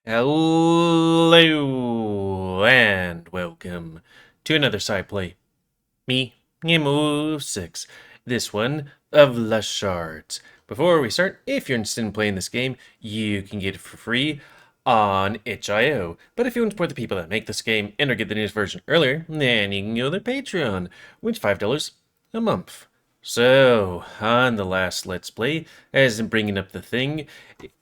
Hello and welcome to another side play. Me, GamerWolfSix. This one of the Shards. Before we start, if you're interested in playing this game, you can get it for free on itch.io. But if you want to support the people that make this game and or get the newest version earlier, then you can go to their Patreon, which is $5 a month. So, on the last Let's Play, as in bringing up the thing,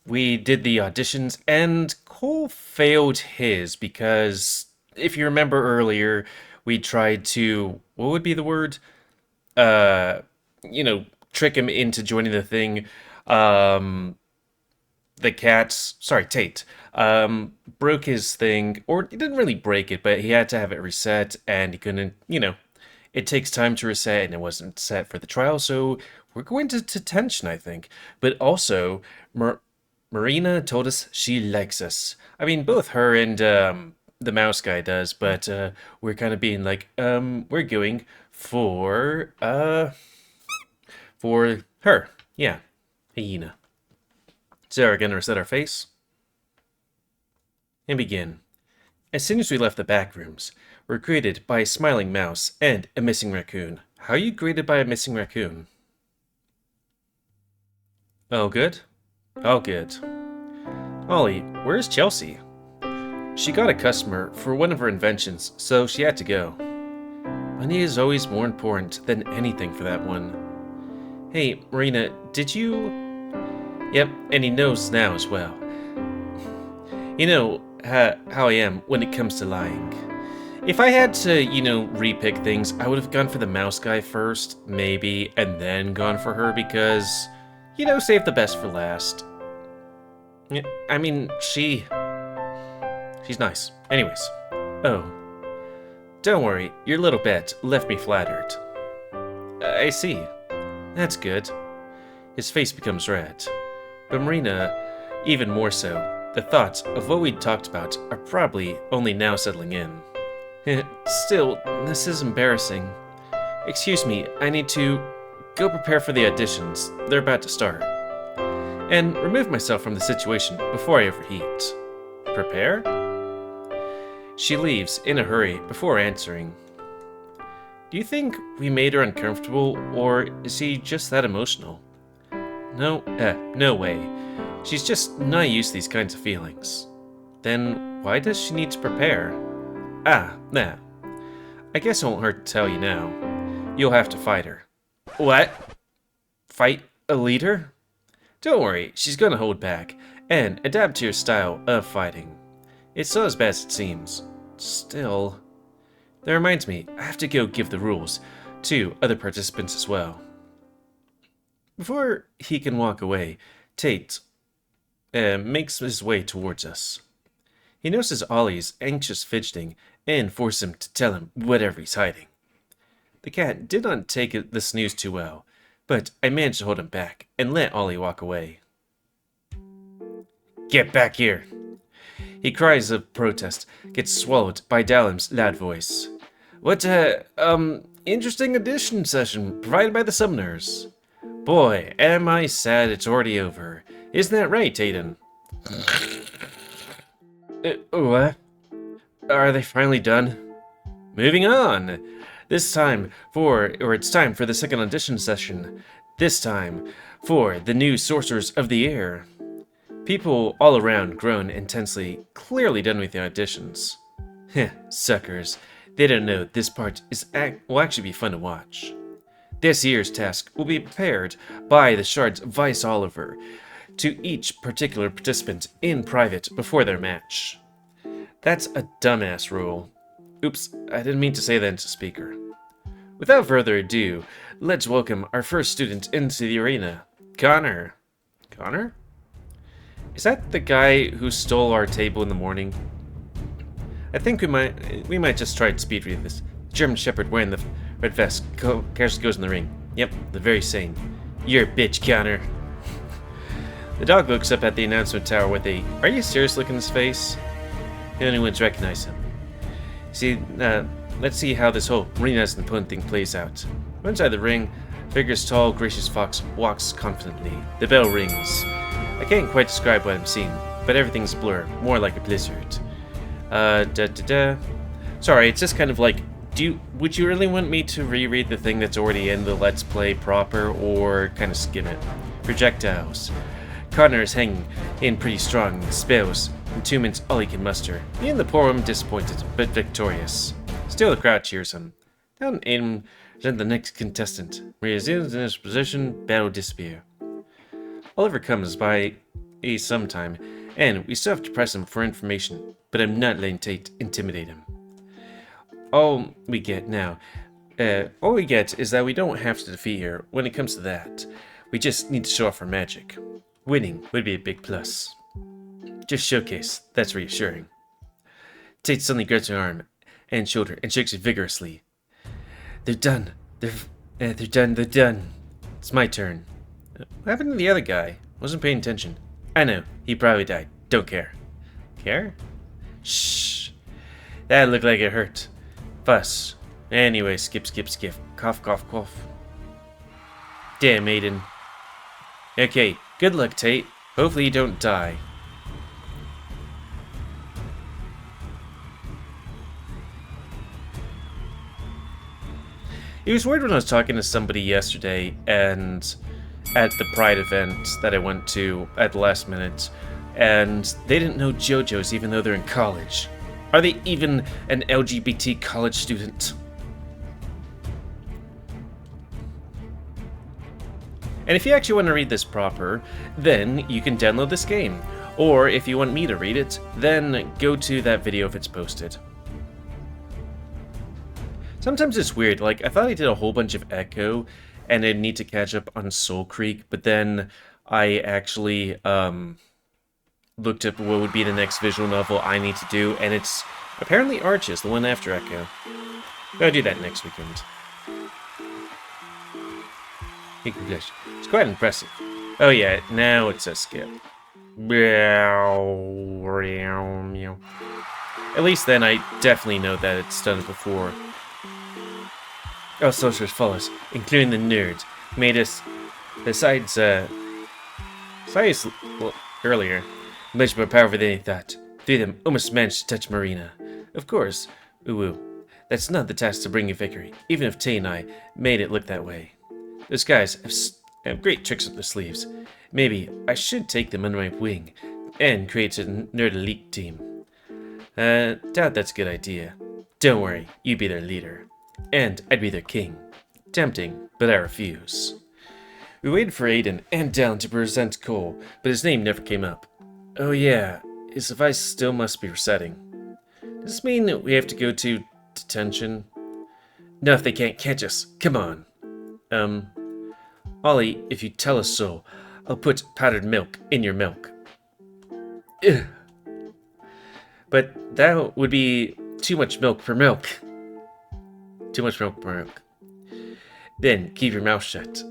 we did the auditions, and Cole failed his because, if you remember earlier, we tried to, what would be the word? Trick him into joining the thing. Tate, broke his thing, or he didn't really break it, but he had to have it reset, and he couldn't, it takes time to reset, and it wasn't set for the trial, so we're going to detention, I think. But also, Marina told us she likes us. I mean, both her and the mouse guy does, but we're kind of being like, we're going for her. Yeah, hyena. So we're gonna reset our face and begin. As soon as we left the back rooms, we're greeted by a smiling mouse and a missing raccoon. How are you greeted by a missing raccoon? Oh, good? Oh, good. Ollie, where's Chelsea? She got a customer for one of her inventions, so she had to go. Money is always more important than anything for that one. Hey, Marina, did you... Yep, and he knows now as well. You know how I am when it comes to lying. If I had to, repick things, I would have gone for the mouse guy first, maybe, and then gone for her because, save the best for last. I mean, she's nice. Anyways. Oh. Don't worry, your little bet left me flattered. I see. That's good. His face becomes red. But Marina, even more so. The thoughts of what we'd talked about are probably only now settling in. Still, this is embarrassing. Excuse me, I need to go prepare for the auditions. They're about to start. And remove myself from the situation before I overheat. Prepare? She leaves in a hurry before answering. Do you think we made her uncomfortable, or is she just that emotional? No way. She's just not used to these kinds of feelings. Then why does she need to prepare? Nah. I guess it won't hurt to tell you now. You'll have to fight her. What? Fight a leader? Don't worry, she's gonna hold back, and adapt to your style of fighting. It's not as bad as it seems. Still... That reminds me, I have to go give the rules to other participants as well. Before he can walk away, Tate makes his way towards us. He notices Ollie's anxious fidgeting and forces him to tell him whatever he's hiding. The cat did not take this news too well, but I managed to hold him back and let Ollie walk away. Get back here! He cries of protest, gets swallowed by Dalim's loud voice. What interesting audition session provided by the Summoners. Boy, am I sad it's already over. Isn't that right, Aiden? What? Are they finally done? Moving on! It's time for the second audition session. This time for the new Sorcerers of the Air. People all around groan intensely, clearly done with the auditions. Heh, suckers. They don't know this part will actually be fun to watch. This year's task will be prepared by the Shards Vice Oliver to each particular participant in private before their match. That's a dumbass rule. Oops, I didn't mean to say that into speaker. Without further ado, let's welcome our first student into the arena, Connor. Connor? Is that the guy who stole our table in the morning? I think we might just try to speed read this. German Shepherd wearing the red vest casually goes in the ring. Yep, the very same. You're a bitch, Connor. The dog looks up at the announcement tower with a "Are you serious?" look in his face. The only ones recognize him. See, let's see how this whole Marina's and Pun thing plays out. Inside the ring, figure's tall, gracious fox walks confidently. The bell rings. I can't quite describe what I'm seeing, but everything's blur, more like a blizzard. Sorry, it's just kind of like, would you really want me to reread the thing that's already in the Let's Play proper, or kind of skim it? Projectiles. Connor is hanging in pretty strong spells. In 2 minutes, all he can muster. He and the poor woman disappointed, but victorious. Still, the crowd cheers him. Down aim, then the next contestant. Maria's in his position, battle disappear. Oliver comes by sometime, and we still have to press him for information, but I'm not letting Tate intimidate him. All we get is that we don't have to defeat her when it comes to that. We just need to show off our magic. Winning would be a big plus. Just showcase, that's reassuring. Tate suddenly grabs her arm and shoulder and shakes it vigorously. They're done. They're done. It's my turn. What happened to the other guy? Wasn't paying attention. I know, he probably died. Don't care. Care? Shh. That looked like it hurt. Fuss. Anyway, skip. Cough, cough, cough. Damn, Aiden. Okay, good luck, Tate. Hopefully you don't die. It was weird when I was talking to somebody yesterday and at the Pride event that I went to at the last minute, and they didn't know JoJo's even though they're in college. Are they even an LGBT college student? And if you actually want to read this proper, then you can download this game. Or if you want me to read it, then go to that video if it's posted. Sometimes it's weird, like I thought I did a whole bunch of Echo and I'd need to catch up on Soul Creek, but then I actually looked up what would be the next visual novel I need to do, and it's apparently Arches, the one after Echo. Gotta do that next weekend. It's quite impressive. Oh yeah, now it's a skip. At least then I definitely know that it's done it before. All sorcerers follow us, including the nerds. Made us, besides, earlier, much more powerful than he thought. Three of them almost managed to touch Marina. Of course, that's not the task to bring you victory, even if Tay and I made it look that way. Those guys have great tricks up their sleeves. Maybe I should take them under my wing and create a nerd elite team. Doubt that's a good idea. Don't worry, you be their leader. And I'd be their king. Tempting, but I refuse. We waited for Aiden and Dallin to present Cole, but his name never came up. Oh yeah, his device still must be resetting. Does this mean that we have to go to detention? No, if they can't catch us. Come on. Ollie, if you tell us so, I'll put powdered milk in your milk. Ugh. But that would be too much milk per milk. Too much milk per milk. Then keep your mouth shut.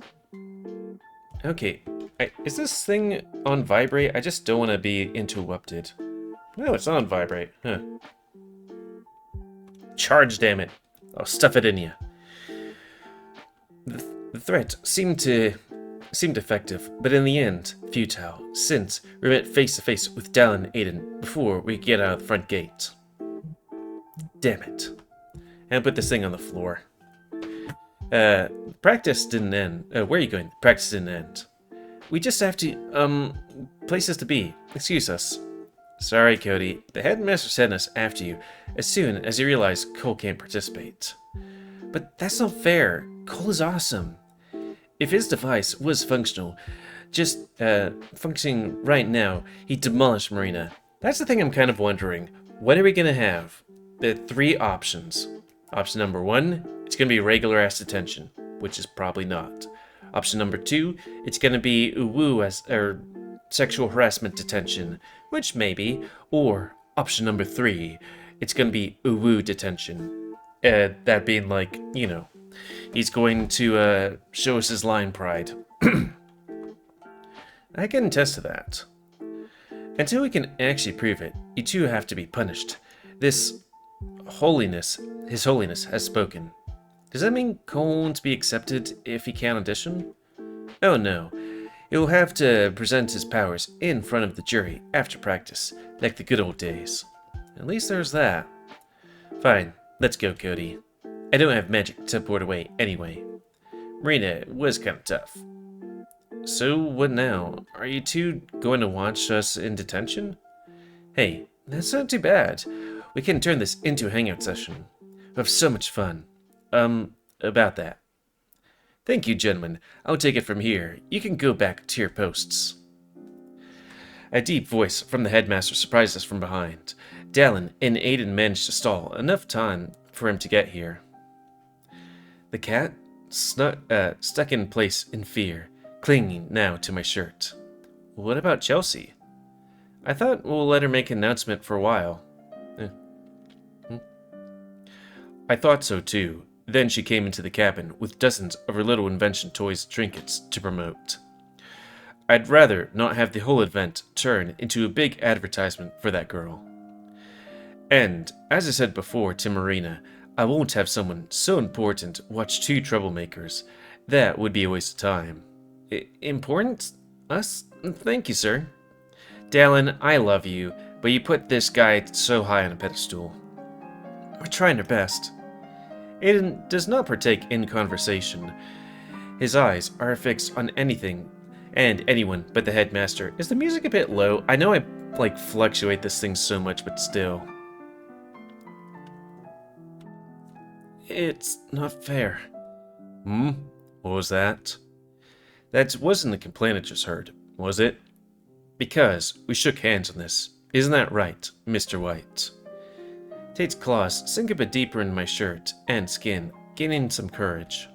Okay, is this thing on vibrate? I just don't want to be interrupted. No, it's not on vibrate. Huh. Charge, damn it. I'll stuff it in you. The threat seemed effective, but in the end, futile, since we met face to face with Dallin and Aiden before we get out of the front gate. Damn it. And put this thing on the floor. Practice didn't end. Where are you going? Practice didn't end. We just have to, places to be. Excuse us. Sorry, Cody. The Headmaster sent us after you as soon as he realized Cole can't participate. But that's not fair. Cole is awesome. If his device was functional, just functioning right now, he'd demolish Marina. That's the thing I'm kind of wondering. What are we going to have? There are three options. Option number 1, it's going to be regular-ass detention, which is probably not. Option number 2, it's going to be or sexual harassment detention, which maybe. Or option number 3, it's going to be detention. That being like, you know, he's going to show us his line pride. I can attest to that. Until we can actually prove it, you two have to be punished. His Holiness has spoken. Does that mean Cole won't be accepted if he can't audition? Oh no. He'll have to present his powers in front of the jury after practice, like the good old days. At least there's that. Fine, let's go, Cody. I don't have magic to port away anyway. Marina was kind of tough. So, what now? Are you two going to watch us in detention? Hey, that's not too bad. We can turn this into a hangout session. We have so much fun. About that. Thank you, gentlemen. I'll take it from here. You can go back to your posts. A deep voice from the headmaster surprised us from behind. Dallin and Aiden managed to stall enough time for him to get here. The cat stuck in place in fear, clinging now to my shirt. What about Chelsea? I thought we'll let her make an announcement for a while. I thought so too. Then she came into the cabin with dozens of her little invention toys and trinkets to promote. I'd rather not have the whole event turn into a big advertisement for that girl. And, as I said before to Marina, I won't have someone so important watch two troublemakers. That would be a waste of time. Important? Us? Thank you, sir. Dallin, I love you, but you put this guy so high on a pedestal. We're trying our best. Aiden does not partake in conversation. His eyes are fixed on anything and anyone but the headmaster. Is the music a bit low? I know I, fluctuate this thing so much, but still. It's not fair. What was that? That wasn't the complaint I just heard, was it? Because we shook hands on this. Isn't that right, Mr. White? Tate's claws sink a bit deeper into my shirt and skin, gaining some courage.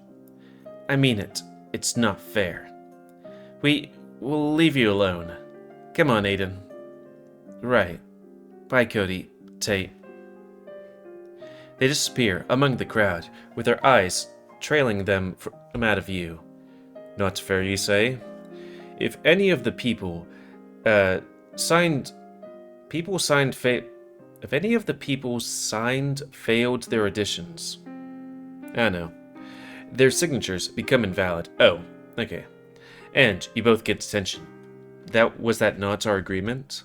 I mean it. It's not fair. We'll leave you alone. Come on, Aiden. Right. Bye, Cody. Tate. They disappear among the crowd, with their eyes trailing them from out of view. Not fair, you say? If any of the people signed failed their auditions, I know, their signatures become invalid. Oh, okay. And you both get detention. Was that not our agreement?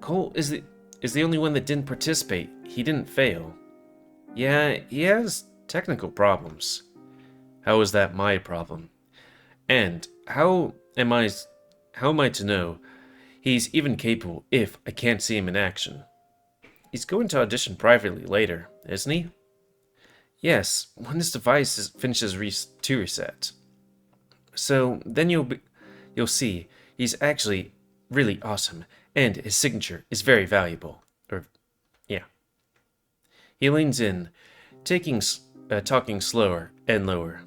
Cole is the only one that didn't participate. He didn't fail. Yeah, he has technical problems. How is that my problem? And how am I to know he's even capable if I can't see him in action? He's going to audition privately later, isn't he? Yes, when his device finishes to reset. So then you'll see he's actually really awesome, and his signature is very valuable. Yeah. He leans in, talking slower and lower.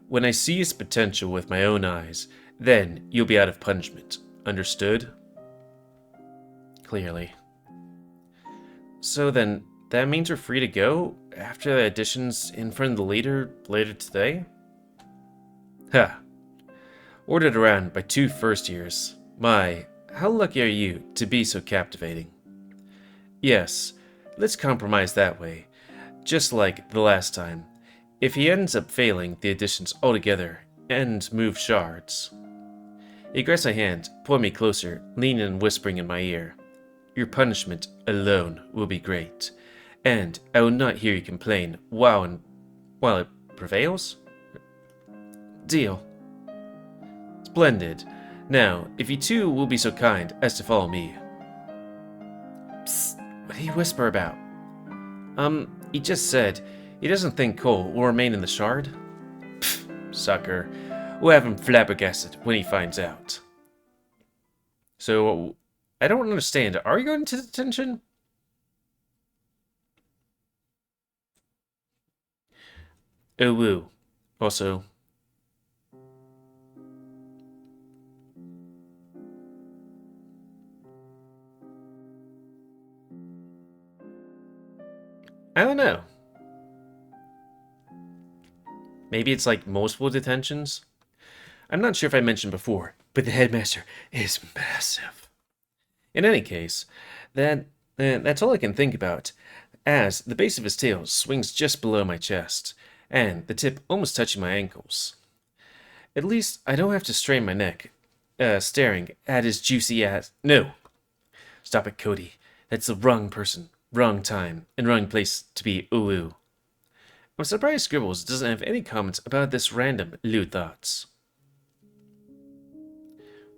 When I see his potential with my own eyes, then you'll be out of punishment. Understood? Clearly. So then, that means we're free to go after the auditions in front of the leader later today? Ha! Ordered around by 2 first years. My, how lucky are you to be so captivating? Yes, let's compromise that way. Just like the last time. If he ends up failing the auditions altogether and move Shards. He grabs my hand, pulling me closer, leaning and whispering in my ear. Your punishment alone will be great, and I will not hear you complain while it prevails? Deal. Splendid. Now, if you two will be so kind as to follow me. Psst, what did he whisper about? He just said he doesn't think Cole will remain in the Shard. Pfft, sucker. We'll have him flabbergasted when he finds out. So, I don't understand. Are you going to detention? Oh, woo. Also, I don't know. Maybe it's like multiple detentions? I'm not sure if I mentioned before, but the headmaster is massive. In any case, that's all I can think about, as the base of his tail swings just below my chest, and the tip almost touching my ankles. At least I don't have to strain my neck, staring at his juicy ass. No! Stop it, Cody. That's the wrong person, wrong time, and wrong place to be ooh. I'm surprised Scribbles doesn't have any comments about this random lewd thoughts.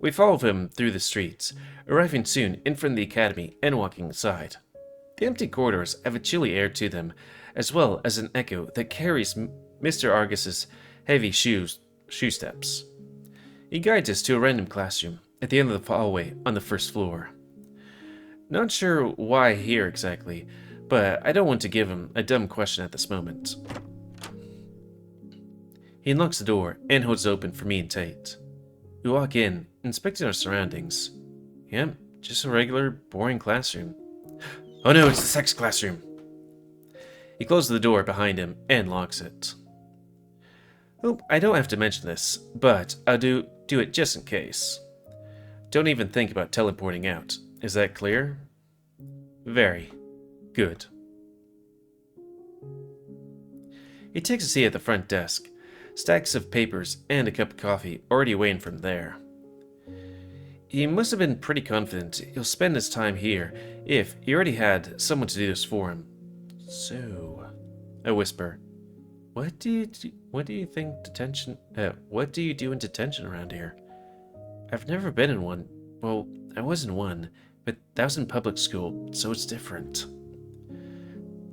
We follow him through the streets, arriving soon in front of the academy and walking inside. The empty corridors have a chilly air to them, as well as an echo that carries Mr. Argus's heavy shoe steps. He guides us to a random classroom at the end of the hallway on the first floor. Not sure why here exactly, but I don't want to give him a dumb question at this moment. He unlocks the door and holds it open for me and Tate. We walk in, inspecting our surroundings. Yep, just a regular, boring classroom. Oh no, it's the sex classroom! He closes the door behind him and locks it. Oh, I don't have to mention this, but I'll do it just in case. Don't even think about teleporting out. Is that clear? Very good. He takes a seat at the front desk. Stacks of papers and a cup of coffee already waiting for him there. He must have been pretty confident he'll spend his time here if he already had someone to do this for him. So, I whisper, what do you do in detention around here? I've never been in one. Well, I was in one, but that was in public school, so it's different.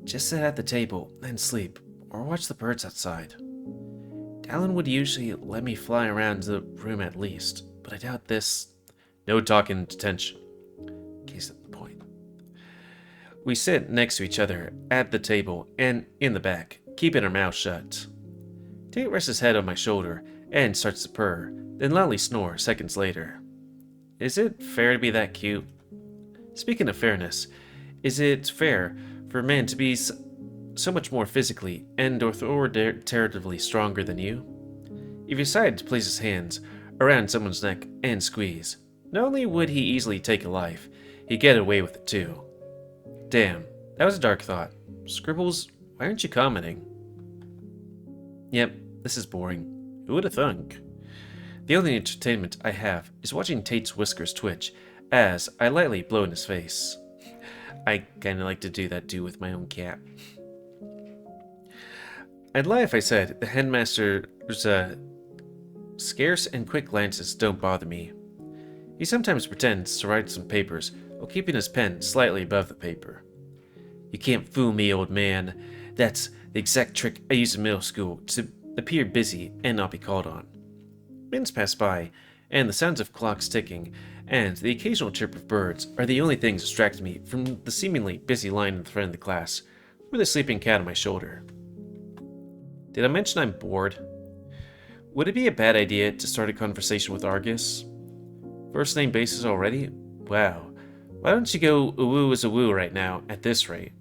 Just sit at the table and sleep, or watch the birds outside. Dallin would usually let me fly around the room at least, but I doubt this. No talking in detention. Case at the point. We sit next to each other at the table and in the back, keeping our mouths shut. Tate rests his head on my shoulder and starts to purr, then loudly snore seconds later. Is it fair to be that cute? Speaking of fairness, is it fair for a man to be so much more physically and authoritatively stronger than you? If he decided to place his hands around someone's neck and squeeze, not only would he easily take a life, he'd get away with it too. Damn, that was a dark thought. Scribbles, why aren't you commenting? Yep, this is boring. Who would have thunk? The only entertainment I have is watching Tate's whiskers twitch as I lightly blow in his face. I kinda like to do that too with my own cat. I'd lie if I said the headmaster's scarce and quick glances don't bother me. He sometimes pretends to write some papers while keeping his pen slightly above the paper. You can't fool me, old man. That's the exact trick I used in middle school to appear busy and not be called on. Minutes pass by, and the sounds of clocks ticking and the occasional chirp of birds are the only things distracting me from the seemingly busy line in the front of the class with a sleeping cat on my shoulder. Did I mention I'm bored? Would it be a bad idea to start a conversation with Argus? First name basis already? Wow. Why don't you go woo as a woo right now at this rate?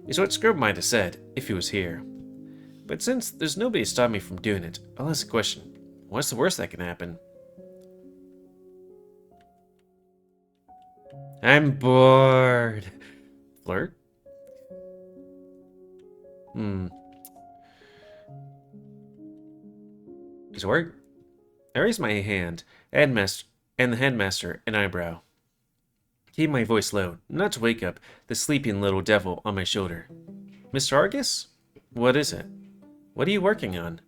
Is what Scrub might have said if he was here. But since there's nobody to stop me from doing it, I'll ask a question. What's the worst that can happen? I'm bored. Flirt? Does it work? I raise my hand, and the headmaster an eyebrow. Keep my voice low, not to wake up the sleeping little devil on my shoulder. Mr. Argus? What is it? What are you working on?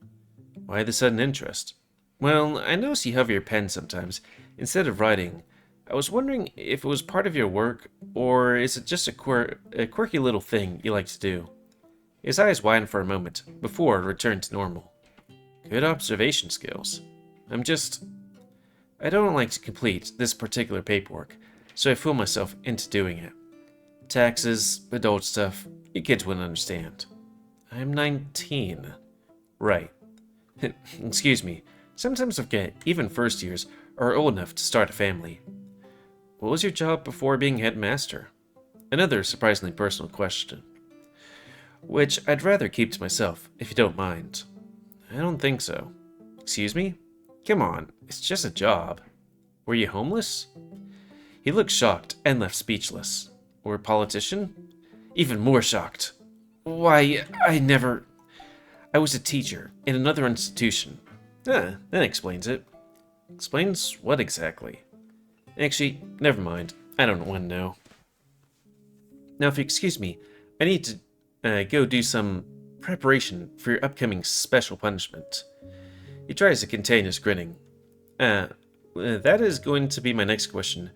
Why the sudden interest? Well, I notice you hover your pen sometimes, instead of writing. I was wondering if it was part of your work, or is it just a quirky little thing you like to do? His eyes widened for a moment, before it returned to normal. Good observation skills. I don't like to complete this particular paperwork, so I fool myself into doing it. Taxes, adult stuff, you kids wouldn't understand. I'm 19. Right. Excuse me, sometimes I forget even first years are old enough to start a family. What was your job before being headmaster? Another surprisingly personal question. Which I'd rather keep to myself, if you don't mind. I don't think so. Excuse me? Come on, it's just a job. Were you homeless? He looked shocked and left speechless. Or a politician? Even more shocked. Why, I was a teacher in another institution. Ah, that explains it. Explains what exactly? Actually, never mind. I don't want to know. Now, if you excuse me, I need to go do some preparation for your upcoming special punishment. He tries to contain his grinning. That is going to be my next question.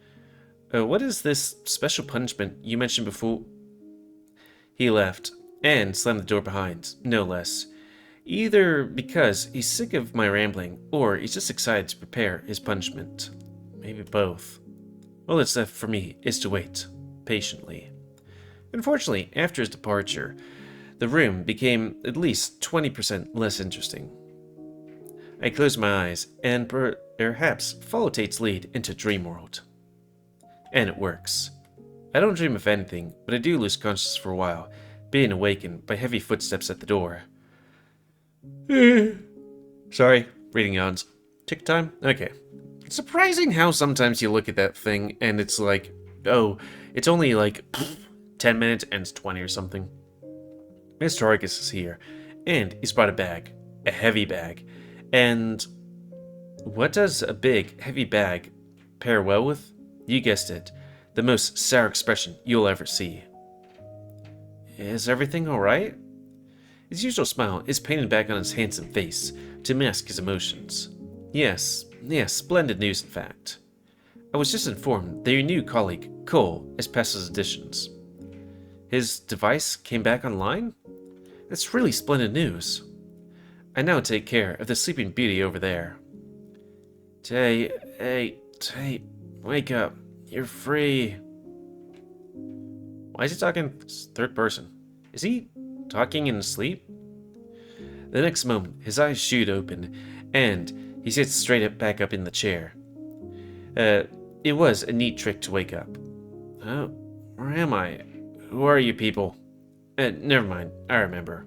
What is this special punishment you mentioned before? He left, and slammed the door behind, no less. Either because he's sick of my rambling, or he's just excited to prepare his punishment. Maybe both. All that's left for me is to wait, patiently. Unfortunately, after his departure, the room became at least 20% less interesting. I closed my eyes and perhaps followed Tate's lead into Dreamworld. And it works. I don't dream of anything, but I do lose consciousness for a while, being awakened by heavy footsteps at the door. Sorry, reading yawns. Tick time? Okay. It's surprising how sometimes you look at that thing and it's like, oh, it's only like 10 minutes and it's 20 or something. Mr. Argus is here, and he's brought a bag. A heavy bag. And what does a big, heavy bag pair well with? You guessed it. The most sour expression you'll ever see. Is everything alright? His usual smile is painted back on his handsome face to mask his emotions. Yes, splendid news in fact. I was just informed that your new colleague, Cole, has passed his auditions. His device came back online? That's really splendid news. I now take care of the sleeping beauty over there. Tay, wake up. You're free. Why is he talking third person? Is he talking in his sleep? The next moment, his eyes shoot open, and he sits straight up back up in the chair. It was a neat trick to wake up. Oh, where am I? Who are you people? Never mind, I remember.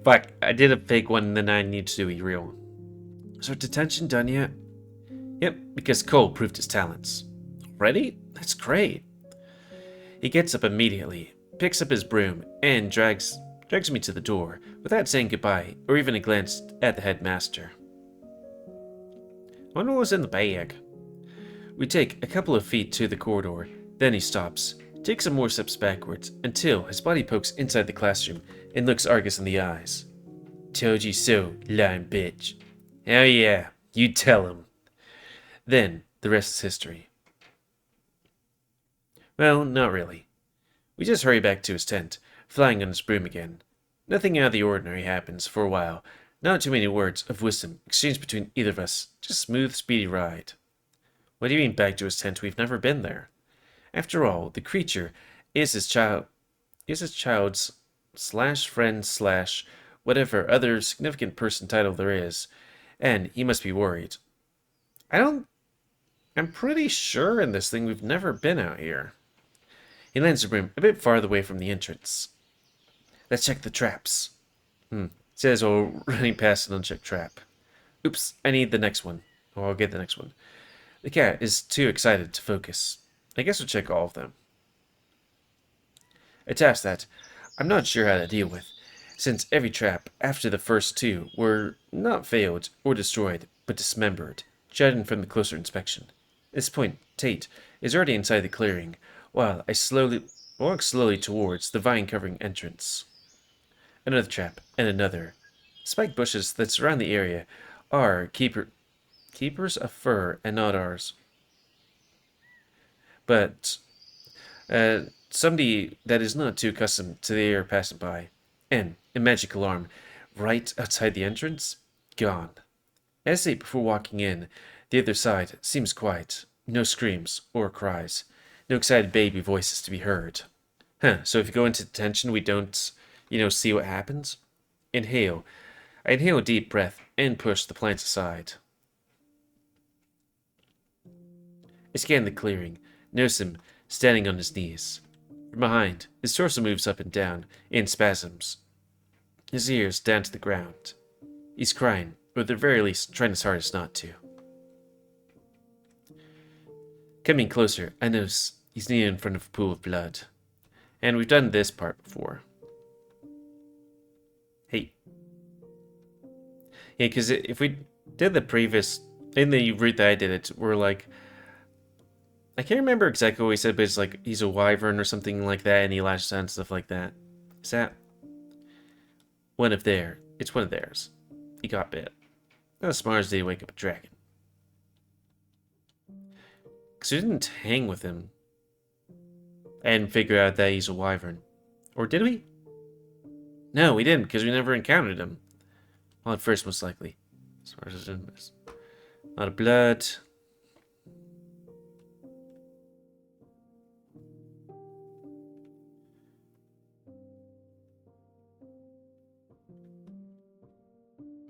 Fuck, I did a fake one and then I need to do a real one. Is our detention done yet? Yep, because Cole proved his talents. Ready? That's great. He gets up immediately, picks up his broom, and drags me to the door without saying goodbye or even a glance at the headmaster. I wonder what was in the bag. We take a couple of feet to the corridor, then he stops, takes some more steps backwards until his body pokes inside the classroom and looks Argus in the eyes. Told you so, lying bitch. Oh yeah, you tell him. Then the rest is history. Well, not really. We just hurry back to his tent, flying on his broom again. Nothing out of the ordinary happens for a while. Not too many words of wisdom exchanged between either of us. Just smooth, speedy ride. What do you mean back to his tent? We've never been there. After all, the creature is his child's slash friend slash whatever other significant person title there is, and he must be worried. I'm pretty sure in this thing we've never been out here. He lands the broom a bit farther away from the entrance. Let's check the traps. Says while running past an unchecked trap. Oops, I need the next one. Oh, I'll get the next one. The cat is too excited to focus. I guess we'll check all of them. A task that I'm not sure how to deal with, since every trap after the first two were not failed or destroyed, but dismembered, judging from the closer inspection. At this point, Tate is already inside the clearing, while I walk slowly towards the vine-covering entrance. Another trap, and another. Spiked bushes that surround the area are keepers of fur and not ours. But somebody that is not too accustomed to the air passing by. And a magic alarm right outside the entrance? Gone. As I say before walking in, the other side seems quiet. No screams or cries. No excited baby voices to be heard. So if you go into detention, we don't, see what happens? Inhale. I inhale a deep breath and push the plants aside. I scan the clearing. Notice him standing on his knees. From behind, his torso moves up and down in spasms. His ears down to the ground. He's crying, or at the very least trying his hardest not to. Coming closer, I notice he's kneeling in front of a pool of blood. And we've done this part before. Hey, Yeah, because if we did the previous, in the route that I did it, we're like, I can't remember exactly what he said, but it's like he's a wyvern or something like that, and he lashes out and stuff like that. Is that one of theirs? It's one of theirs. He got bit. Not as smart as did he wake up a dragon. Because we didn't hang with him and figure out that he's a wyvern. Or did we? No, we didn't, because we never encountered him. Well, at first, most likely. As far as a lot of blood.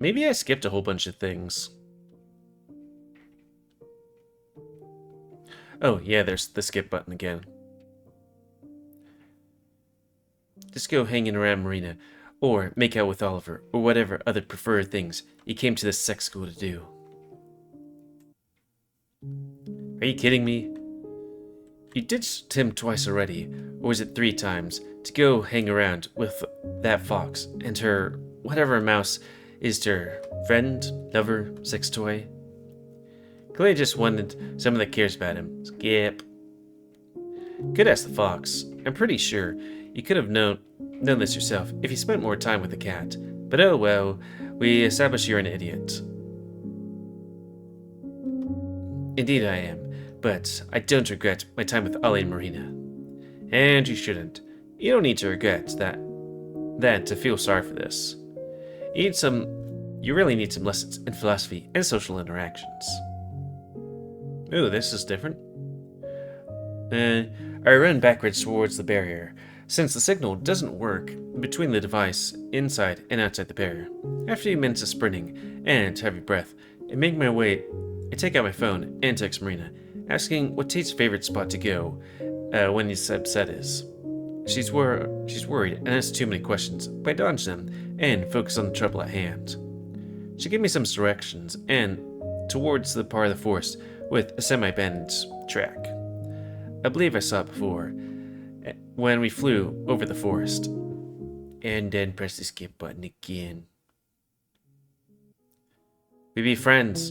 Maybe I skipped a whole bunch of things. Oh, yeah, there's the skip button again. Just go hanging around Marina, or make out with Oliver, or whatever other preferred things you came to this sex school to do. Are you kidding me? You ditched him twice already, or was it 3 times, to go hang around with that fox and her, whatever a mouse is to her, friend, lover, sex toy? Clearly just wanted someone that cares about him. Skip. Could ask the fox. I'm pretty sure you could have known this yourself if you spent more time with the cat. But oh well, we established you're an idiot. Indeed I am, but I don't regret my time with Ollie and Marina. And you shouldn't. You don't need to regret that to feel sorry for this. You really need some lessons in philosophy and social interactions. Ooh, this is different. I run backwards towards the barrier, since the signal doesn't work between the device inside and outside the barrier. After a few minutes of sprinting and heavy breath, I make my way. I take out my phone and text Marina, asking what Tate's favorite spot to go when he's upset is. She's worried and asks too many questions, but I dodge them and focus on the trouble at hand. She gave me some directions and towards the part of the forest with a semi-abandoned track. I believe I saw it before, when we flew over the forest. And then press the skip button again. We be friends.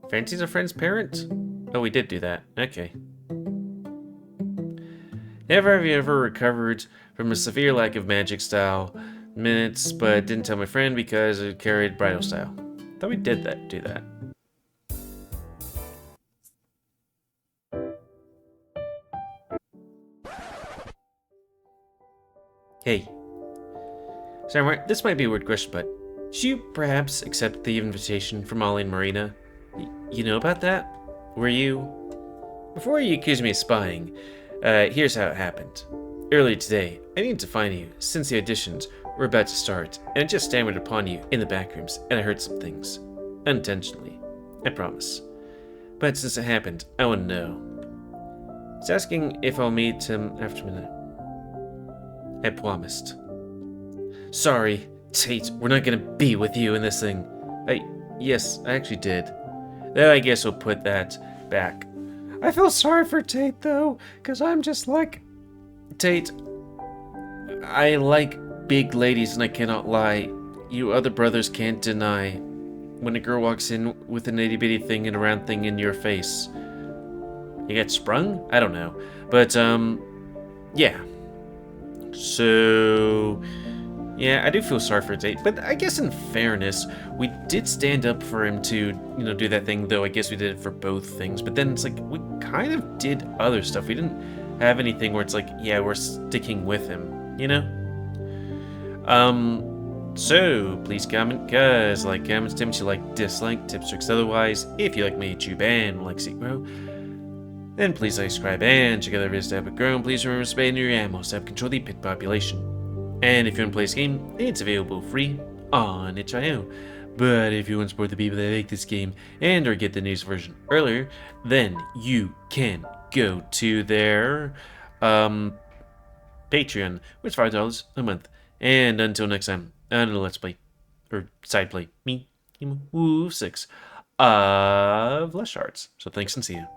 Fancy's a friend's parent? Oh, we did do that. Okay. Never have you ever recovered from a severe lack of magic style minutes, but didn't tell my friend because it carried bridal style. Thought we did do that. Hey. Sorry, this might be a weird question, but did you perhaps accept the invitation from Ollie and Marina? You know about that? Were you? Before you accuse me of spying, here's how it happened. Earlier today, I needed to find you since the auditions were about to start, and I just stammered upon you in the back rooms, and I heard some things. Unintentionally. I promise. But since it happened, I want to know. He's asking if I'll meet him after midnight. I promised. Sorry, Tate, we're not gonna be with you in this thing. Yes, I actually did. Though I guess we'll put that back. I feel sorry for Tate, though, because I'm just like... Tate, I like big ladies and I cannot lie. You other brothers can't deny. When a girl walks in with an itty-bitty thing and a round thing in your face, you get sprung? I don't know. But, yeah. So... yeah, I do feel sorry for Tate, but I guess in fairness, we did stand up for him to, do that thing, though I guess we did it for both things, but then it's like, we kind of did other stuff. We didn't have anything where it's like, yeah, we're sticking with him, So, please comment, cause like, comments, tips you like, dislike, tips, tricks, otherwise, if you like my YouTube and like Secro, then please like, subscribe, and check out the videos to help it grow, and please remember to spay your ammo to help control the pit population. And if you want to play this game, it's available free on itch.io. But if you want to support the people that make this game and or get the news version earlier, then you can go to their Patreon, which is $5 a month. And until next time, another Let's Play, or side play, me, GamerWolfSix, of Shards. So thanks and see you.